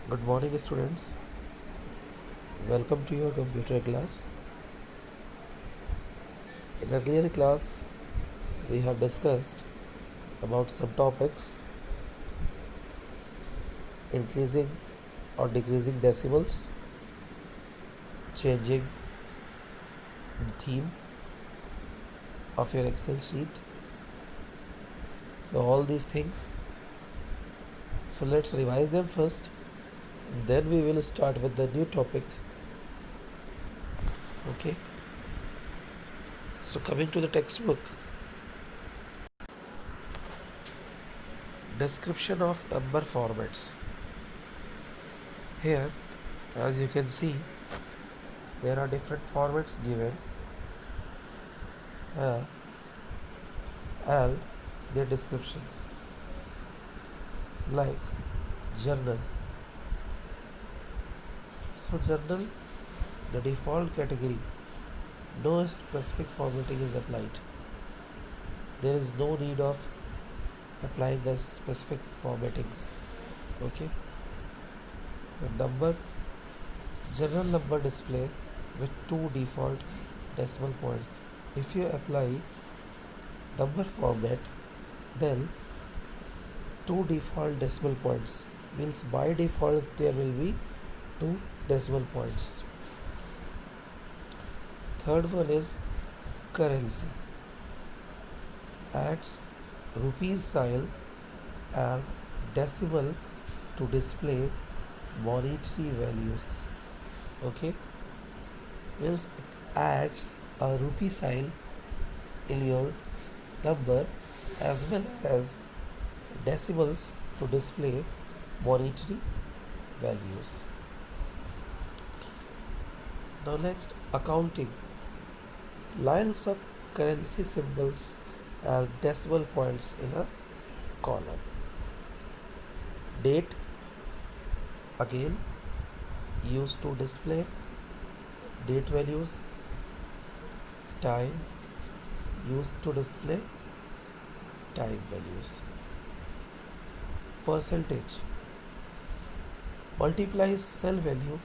Good morning, students. Welcome to your computer class. In earlier class, we have discussed about some topics increasing or decreasing decimals, changing the theme of your Excel sheet. So, all these things. So, let's revise them first. Then we will start with the new topic. Okay. So, coming to the textbook, description of number formats. Here, as you can see, there are different formats given and their descriptions, like journal. So, journal, the default category, no specific formatting is applied. There is no need of applying the specific formattings. Okay. The number, general number display with two default decimal points. If you apply number format, then two default decimal points means by default there will be two decimal points. Third one is currency, adds rupees sign and decimal to display monetary values. Okay, means it adds a rupee sign in your number as well as decimals to display monetary values. Now next, accounting, lines up currency symbols and decimal points in a column. Date, again used to display date values. Time, used to display time values. Percentage, multiply cell value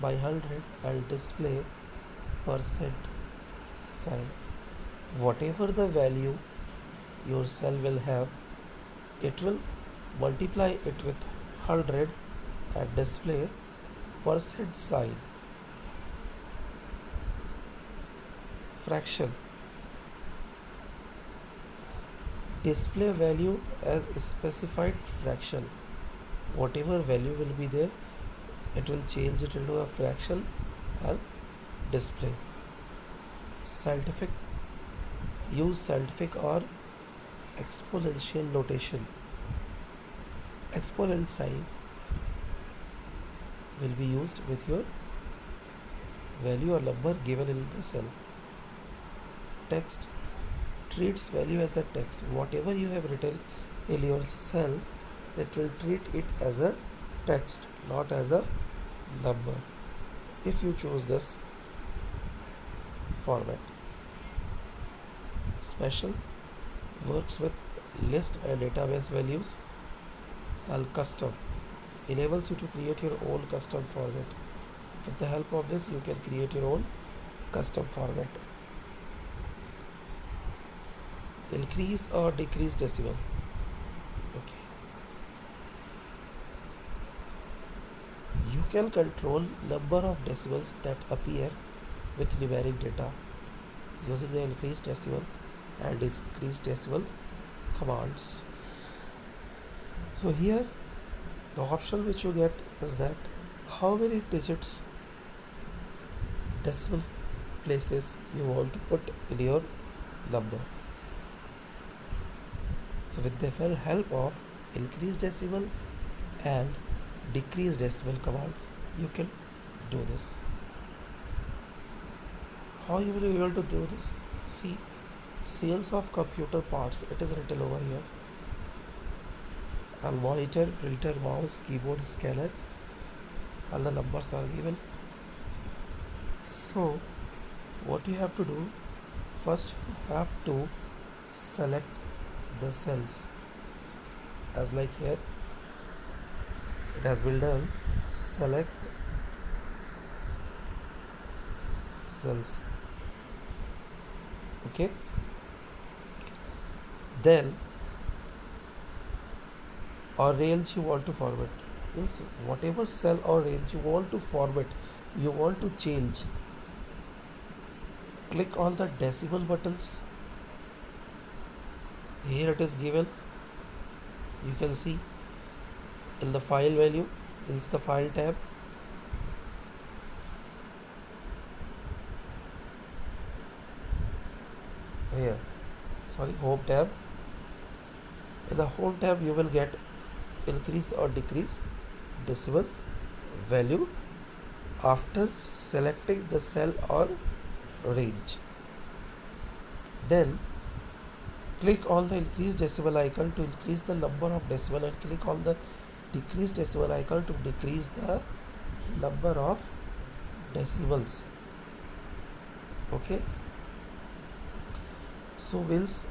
by 100 and display percent sign. Whatever the value your cell will have, it will multiply it with 100 and display percent sign. Fraction, display value as specified fraction. Whatever value will be there, it will change it into a fraction and display. Scientific, use scientific or exponential notation. Exponent sign will be used with your value or number given in the cell. Text, treats value as a text. Whatever you have written in your cell, it will treat it as a text, not as a number, if you choose this format. Special, works with list and database values. And custom, enables you to create your own custom format. With the help of this, you can create your own custom format. Increase or decrease decimal. Okay. You can control number of decimals that appear with numeric data using the increase decimal and decrease decimal commands. So here the option which you get is that how many digits, decimal places you want to put in your number. So with the help of increase decimal and decrease decimal commands, you can do this. How you will be able to do this? See, sales of computer parts, it is written over here. And monitor, printer, mouse, keyboard, scanner, all the numbers are given. So what you have to do, first you have to select the cells, as like here it has been done. select cells. Okay, then or range you want to format, means whatever cell or range you want to format, you want to change, click on the decimal buttons. Here it is given, you can see in the file value, it's the file tab. Here, sorry, home tab. In the home tab you will get increase or decrease decimal value after selecting the cell or range. Then click on the increase decimal icon to increase the number of decimal, and click on the decrease decimal icon to decrease the number of decimals. Okay, so means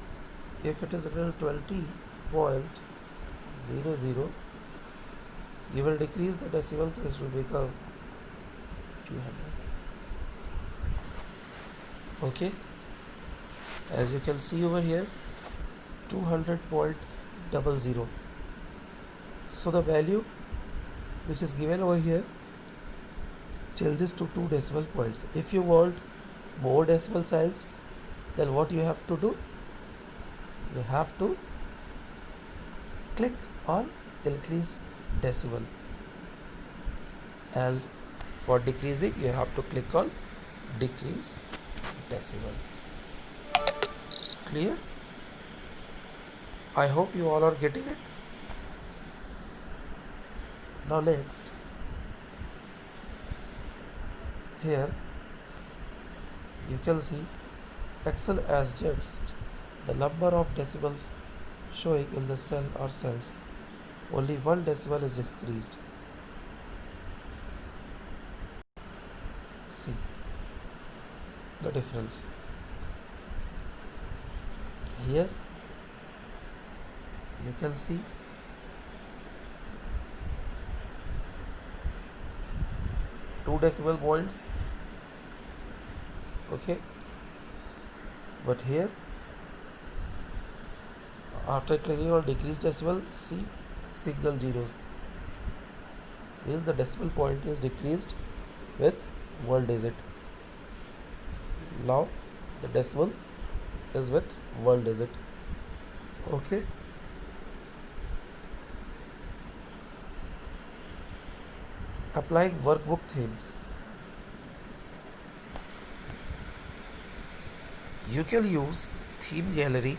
if it is written 20.00, you will decrease the decimal, so it will become 200. Okay, as you can see over here, 200.00. So the value which is given over here changes to 2 decimal points. If you want more decimal signs, then what you have to do? You have to click on increase decimal, and for decreasing you have to click on decrease decimal. Clear? I hope you all are getting it. Now next, here you can see Excel adjusts the number of decimals showing in the cell or cells. Only one decimal is decreased. See the difference. Here you can see two decimal points. Okay, but here after clicking on decrease decimal, see single zeros, means the decimal point is decreased with one digit. Now the decimal is with one digit. Okay, applying workbook themes. You can use theme gallery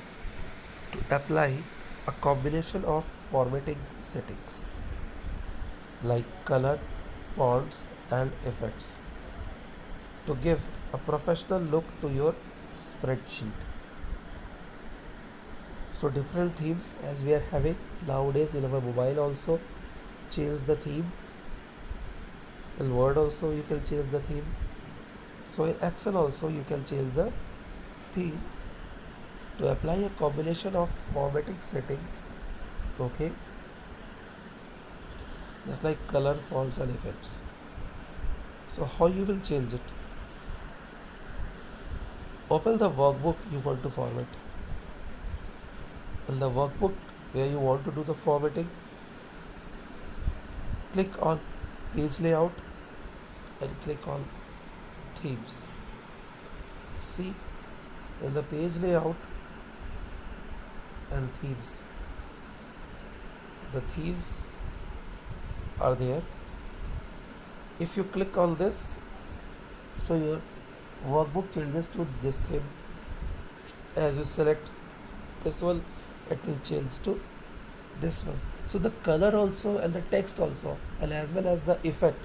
to apply a combination of formatting settings like color, fonts and effects to give a professional look to your spreadsheet. So different themes as we are having nowadays in our mobile also, change the theme. In Word also you can change the theme. So in Excel also you can change the theme to apply a combination of formatting settings. Okay, just like color, fonts and effects. So how you will change it? Open the workbook you want to format. In the workbook where you want to do the formatting, click on page layout and click on themes. See, in the page layout and themes, the themes are there. If you click on this, so your workbook changes to this theme. As you select this one, it will change to this one. So the color also and the text also, and as well as the effect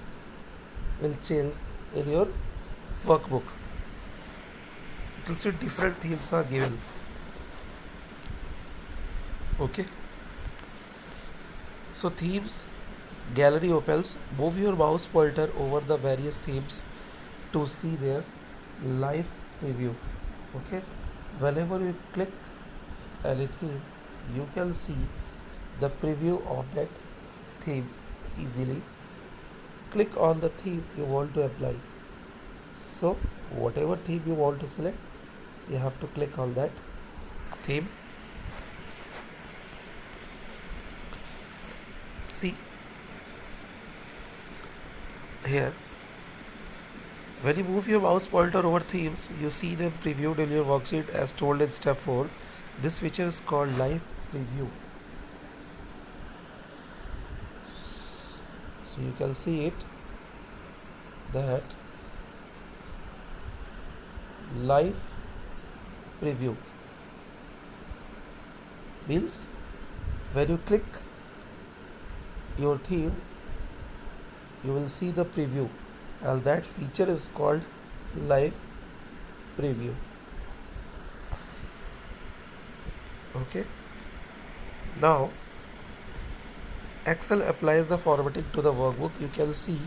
will change in your workbook. You will see different themes are given. Okay, so themes gallery opens. Move your mouse pointer over the various themes to see their live preview. Okay, whenever you click anything, you can see the preview of that theme easily. click on the theme you want to apply. So whatever theme you want to select, you have to click on that theme. See here, when you move your mouse pointer over themes, you see them previewed in your worksheet as told in step 4. This feature is called live preview. So you can see it that live preview means when you click your theme, you will see the preview, and that feature is called live preview. Okay, now Excel applies the formatting to the workbook. You can see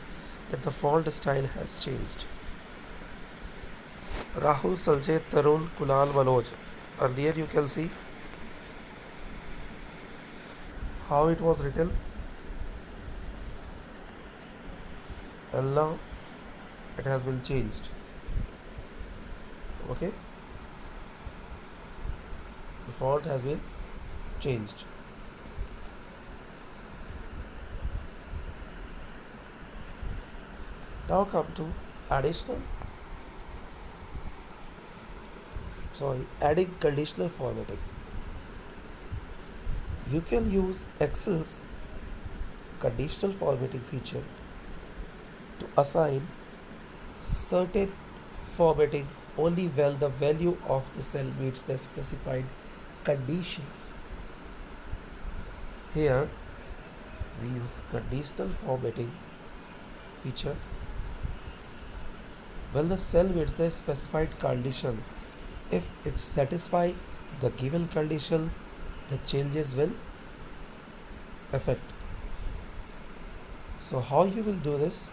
that the font style has changed. Rahul, Sanjay, Tarun, Kunal, Manoj. Earlier you can see how it was written, and now it has been changed. Okay, the font has been changed. Now come to additional, adding conditional formatting. You can use Excel's conditional formatting feature to assign certain formatting only when the value of the cell meets the specified condition. Here we use conditional formatting feature when the cell meets the specified condition. If it satisfies the given condition, the changes will affect. So how you will do this?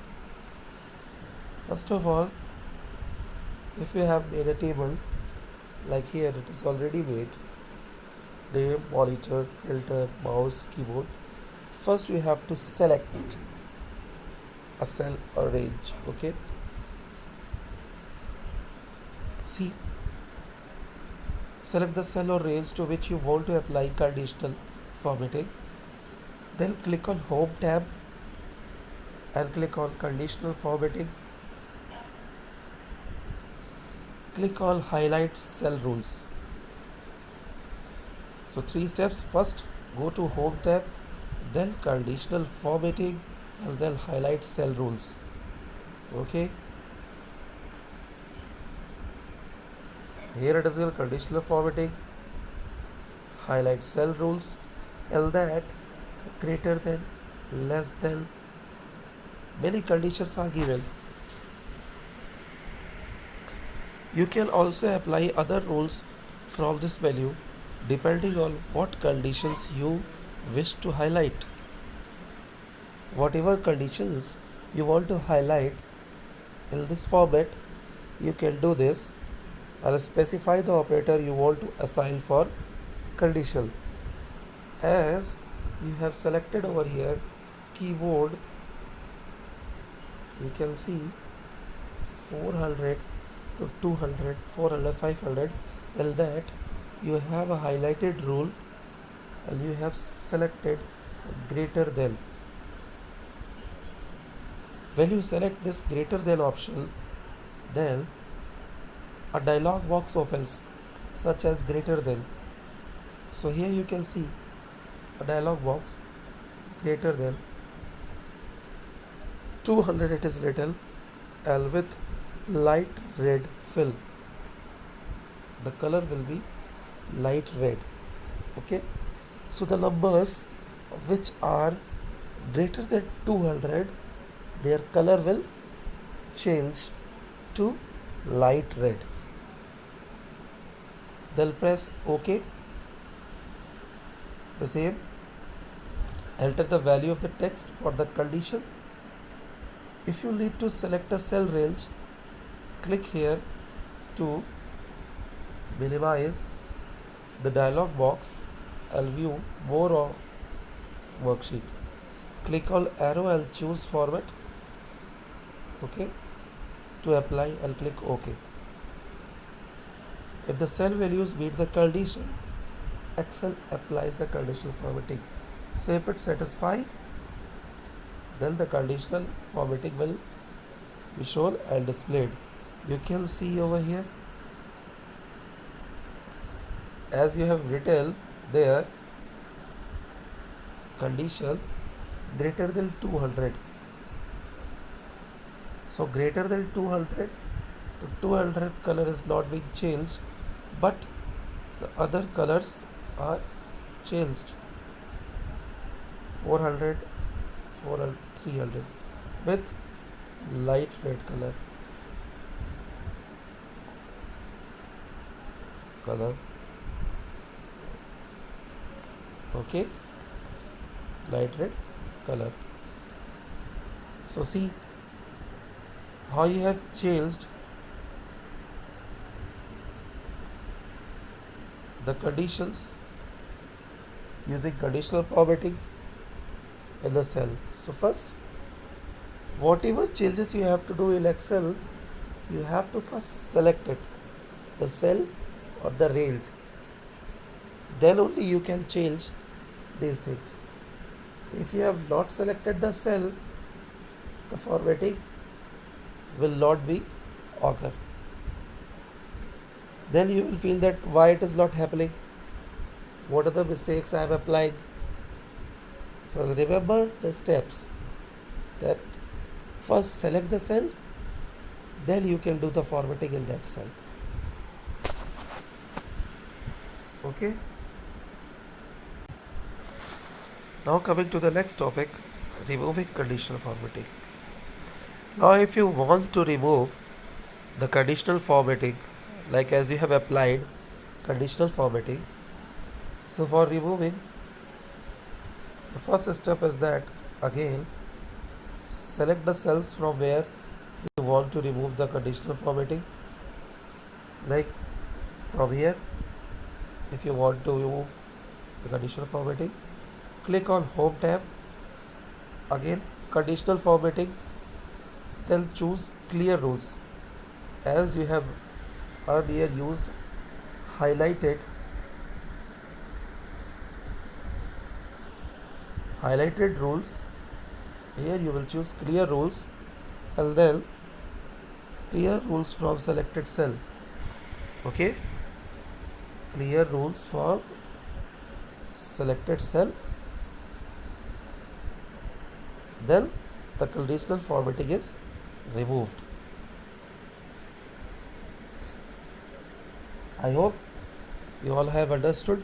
First of all, if you have made a table, like here it is already made, name, monitor, filter, mouse, keyboard. First we have to select a cell or range. Okay, see, select the cell or range to which you want to apply conditional formatting. Then click on Home tab and click on Conditional Formatting. Click on Highlight Cell Rules. So 3 steps. First, go to Home tab, then Conditional Formatting, and then Highlight Cell Rules. Okay. Here it is your conditional formatting, highlight cell rules, and that greater than, less than, many conditions are given. You can also apply other rules from this menu depending on what conditions you wish to highlight. Whatever conditions you want to highlight in this format, you can do this and specify the operator you want to assign for condition. As you have selected over here keyboard, you can see 400 to 200, 400, 500, and that you have a highlighted rule and you have selected greater than. When you select this greater than option, then a dialog box opens such as greater than. So here you can see a dialog box greater than 200, it is written, and with light red fill. The color will be light red. Okay, so the numbers which are greater than 200, their color will change to light red. Then press OK. The same, enter the value of the text for the condition. If you need to select a cell range, click here to minimize the dialog box and view more of worksheet. Click on arrow and choose format. Okay, to apply, I'll click OK. If the cell values meet the condition, Excel applies the conditional formatting. So if it satisfies, then the conditional formatting will be shown and displayed. You can see over here, as you have written there, condition greater than 200. So greater than 200, the 200 color is not being changed, but the other colors are changed. 400, 400, 300 with light red color. Okay, light red color. So see how you have changed the conditions using conditional formatting in the cell. So first, whatever changes you have to do in Excel, you have to first select it, the cell or the range. Then only you can change these things. If you have not selected the cell, the formatting will not be occur. Then you will feel that why it is not happening. What are the mistakes I am applying? So remember the steps, that first select the cell, then you can do the formatting in that cell. Okay. Now coming to the next topic, removing conditional formatting. Now if you want to remove the conditional formatting, like as you have applied conditional formatting, so for removing, the first step is that again select the cells from where you want to remove the conditional formatting. Like from here, if you want to remove the conditional formatting, click on Home tab, again conditional formatting, then choose Clear Rules. As you have earlier used highlighted rules, here you will choose Clear Rules and then Clear Rules from selected cell. Okay, Clear Rules for selected cell, then the conditional formatting is removed. I hope you all have understood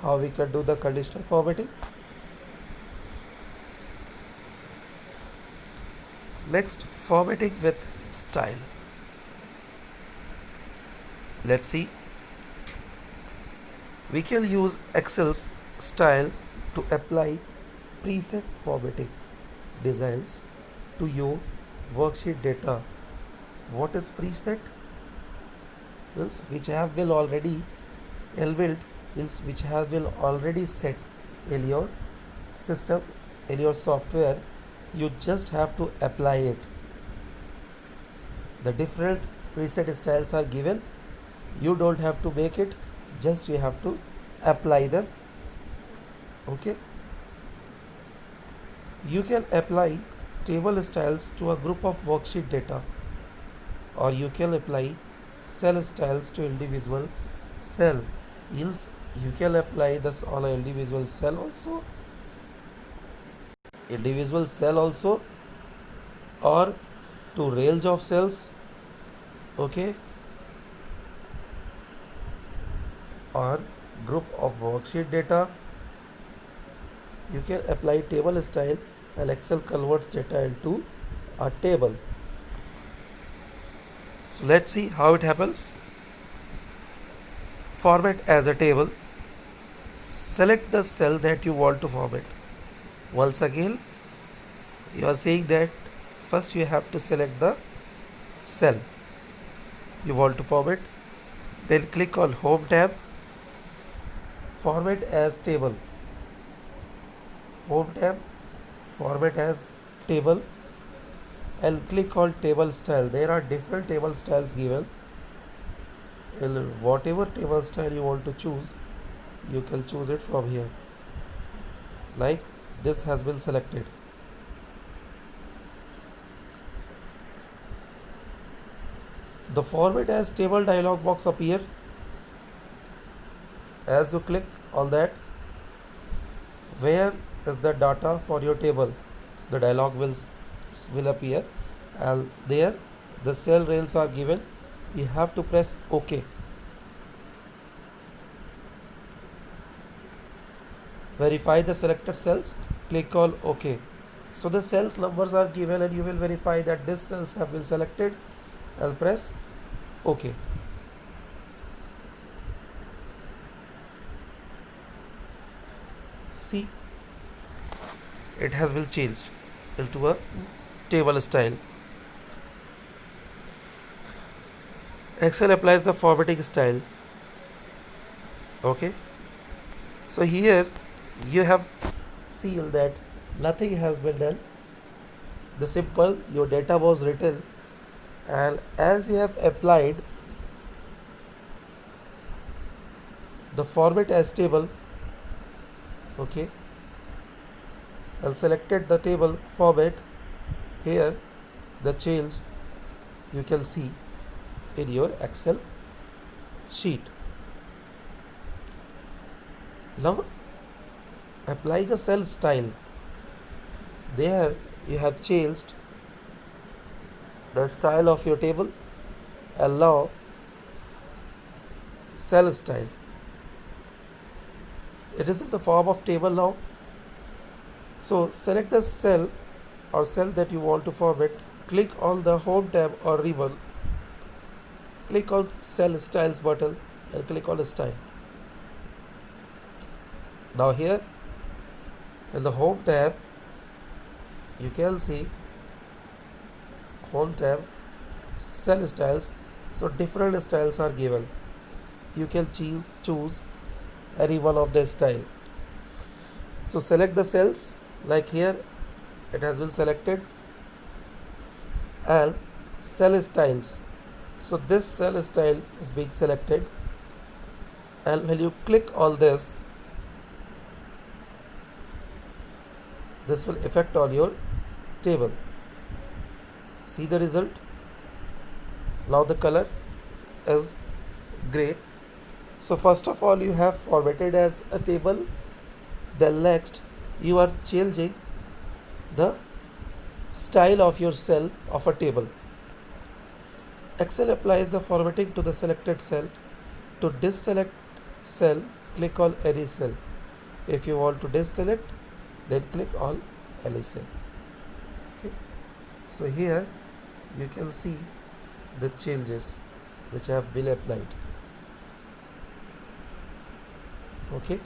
how we can do the conditional formatting. Next, formatting with style. Let's see. We can use Excel's style to apply preset formatting designs to your worksheet data. What is preset? Means which have been already inbuilt, means which have been already set in your system, in your software. You just have to apply it. The different preset styles are given. You don't have to make it, just you have to apply them. Okay. You can apply table styles to a group of worksheet data, or you can apply cell styles to individual cell. Means you can apply this on an individual cell also, or to range of cells. Okay, or group of worksheet data. You can apply table style and Excel converts data into a table. So let's see how it happens. Format as a table. Select the cell that you want to format. Once again, you are saying that first you have to select the cell you want to format. Then click on Home tab, Format as table. Home tab, Format as table. and click on table style. There are different table styles given, and whatever table style you want to choose, you can choose it from here. Like this has been selected. The format as table dialog box appear. As you click on that, where is the data for your table, the dialog will appear, and there the cell rails are given. You have to press OK. Verify the selected cells, click on OK. So the cells numbers are given and you will verify that these cells have been selected. I'll press OK. See, it has been changed into a table style. Excel applies the formatting style. Okay. So here you have seen that nothing has been done. The simple your data was written, and as you have applied the format as table, okay, and selected the table format, here the change you can see in your Excel sheet. Now applying a cell style, there you have changed the style of your table, and now cell style, it is in the form of table now. So select the cell or cell that you want to format, click on the home tab or ribbon, click on cell styles button and click on style. Now here in the home tab you can see home tab cell styles. So different styles are given. You can choose any one of the style. So select the cells, like here it has been selected, and cell styles. So this cell style is being selected, and when you click on this will affect on your table. See the result. Now the color is gray. So first of all you have formatted as a table, then next you are changing the style of your cell of a table. Excel applies the formatting to the selected cell. To deselect cell, click on any cell. If you want to deselect, then click on any cell. Okay. So here you can see the changes which have been applied. Okay.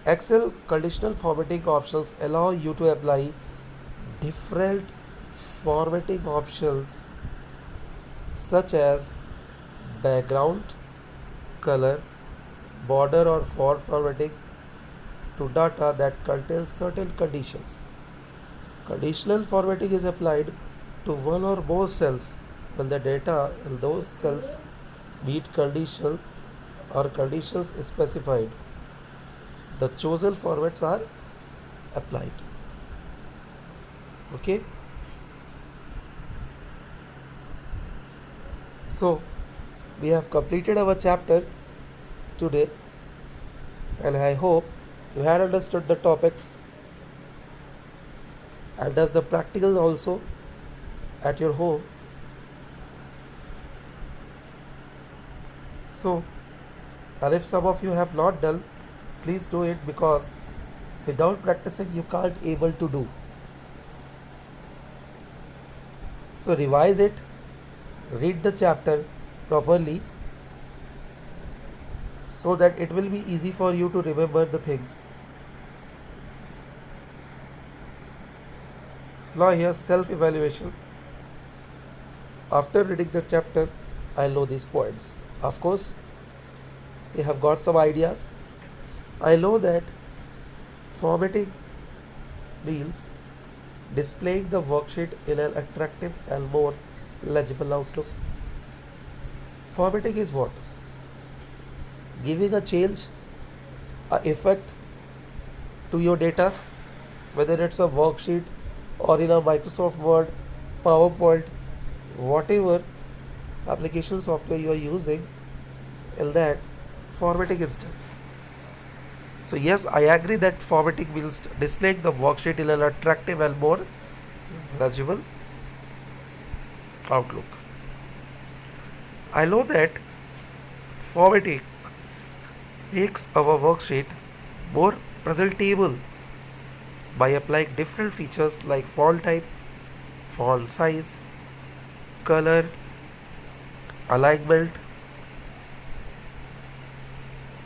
Excel conditional formatting options allow you to apply different formatting options such as background, color, border or font formatting to data that contains certain conditions. Conditional formatting is applied to one or more cells when the data in those cells meet condition or conditions specified. The chosen formats are applied. Okay. So we have completed our chapter today, and I hope you had understood the topics and does the practical also at your home. So, and if some of you have not done, please do it, because without practicing you can't able to do. So revise it, read the chapter properly, so that it will be easy for you to remember the things. Now here self-evaluation. After reading the chapter, I know these points. Of course, you have got some ideas. I know that formatting means displaying the worksheet in an attractive and more legible outlook. Formatting is what? Giving a change, a effect to your data, whether it's a worksheet or in a Microsoft Word, PowerPoint, whatever application software you are using, in that formatting is done. So yes, I agree that formatting means displaying the worksheet in an attractive and more legible outlook. I know that formatting makes our worksheet more presentable by applying different features like font type, font size, color, alignment.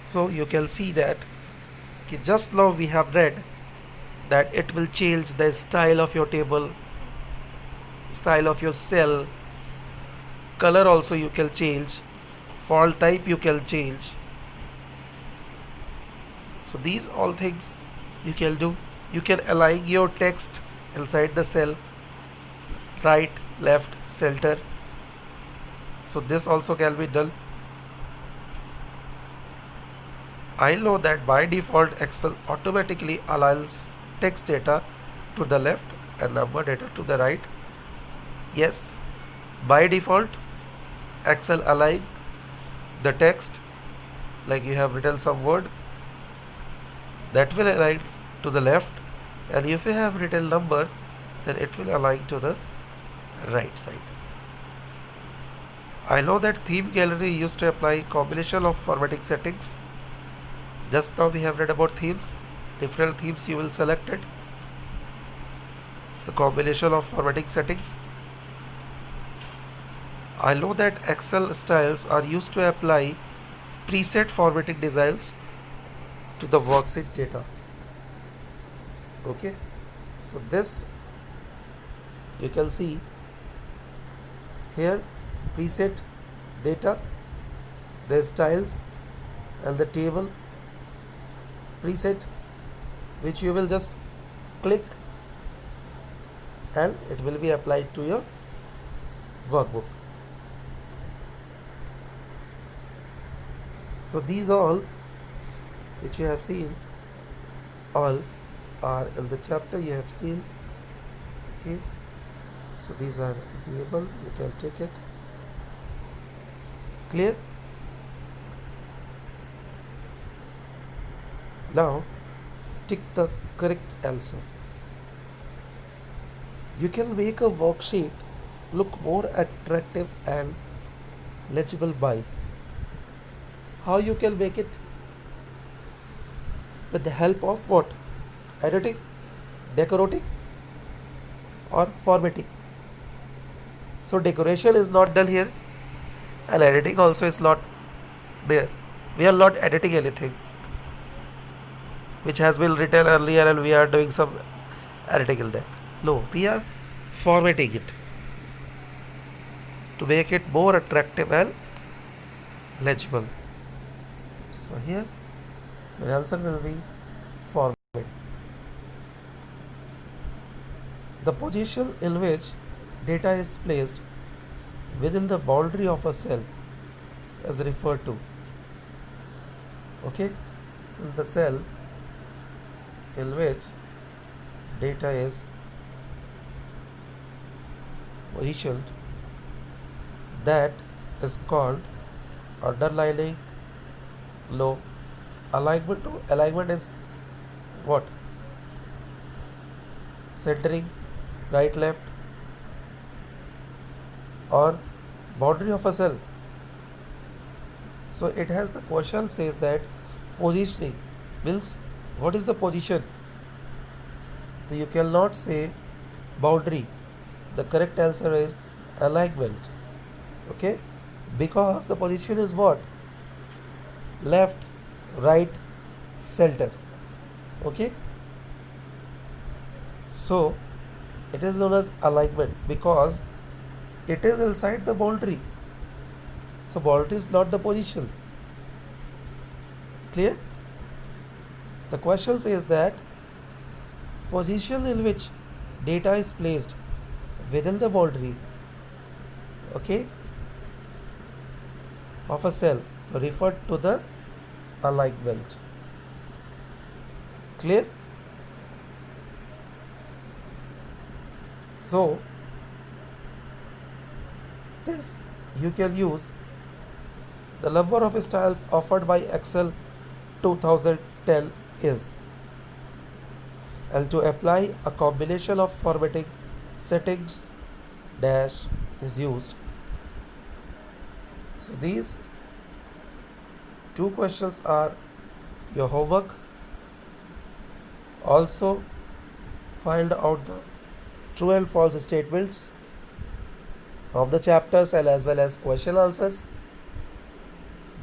So you can see that just now we have read that it will change the style of your table, style of your cell, color also you can change, font type you can change. So these all things you can do. You can align your text inside the cell, right, left, center. So this also can be done. I know that by default Excel automatically aligns text data to the left and number data to the right. Yes, by default Excel align the text, like you have written some word, that will align to the left, and if you have written number, then it will align to the right side. I know that theme gallery used to apply combination of formatting settings. Just now we have read about themes. Different themes you will select it. The combination of formatting settings. I know that Excel styles are used to apply preset formatting designs to the worksheet data. Okay, so this you can see here, preset data, the styles and the table preset, which you will just click and it will be applied to your workbook. So these all which you have seen, all are in the chapter you have seen. Okay, so these are available, you can take it. Clear? Now tick the correct answer. You can make a worksheet look more attractive and legible by how you can make it? With the help of what? Editing, decorating, or formatting. So decoration is not done here, and editing also is not there. We are not editing anything which has been written earlier and we are doing some editing in that. No, we are formatting it to make it more attractive and legible. So here the answer will be format. The position in which data is placed within the boundary of a cell is referred to. Okay, so the cell in which data is positioned, that is called underlining low. Alignment is what? Centering, right, left, or boundary of a cell. So it has, the question says that positioning means what is the position? So you cannot say boundary. The correct answer is alignment. Okay, because the position is what? Left, right, center. Okay, so it is known as alignment because it is inside the boundary. So boundary is not the position. Clear? The question says that position in which data is placed within the boundary, okay, of a cell referred to the alignment. Clear? So this you can use the number of styles offered by Excel 2010 is, and to apply a combination of formatting settings dash is used. So these two questions are your homework. Also find out the true and false statements of the chapters and as well as question answers.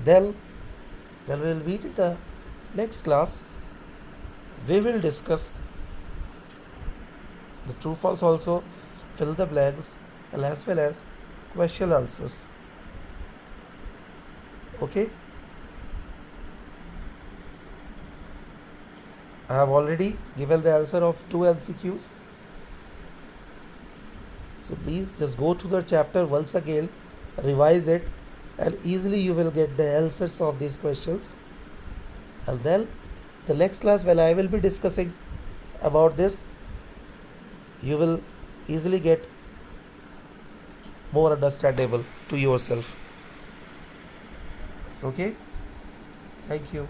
Then when we will meet in the next class, we will discuss the true false also, fill the blanks, and as well as question answers. Okay, I have already given the answer of 2 MCQs. So please just go to the chapter once again, revise it, and easily you will get the answers of these questions. And then the next class when I will be discussing about this, you will easily get more understandable to yourself. Okay, thank you.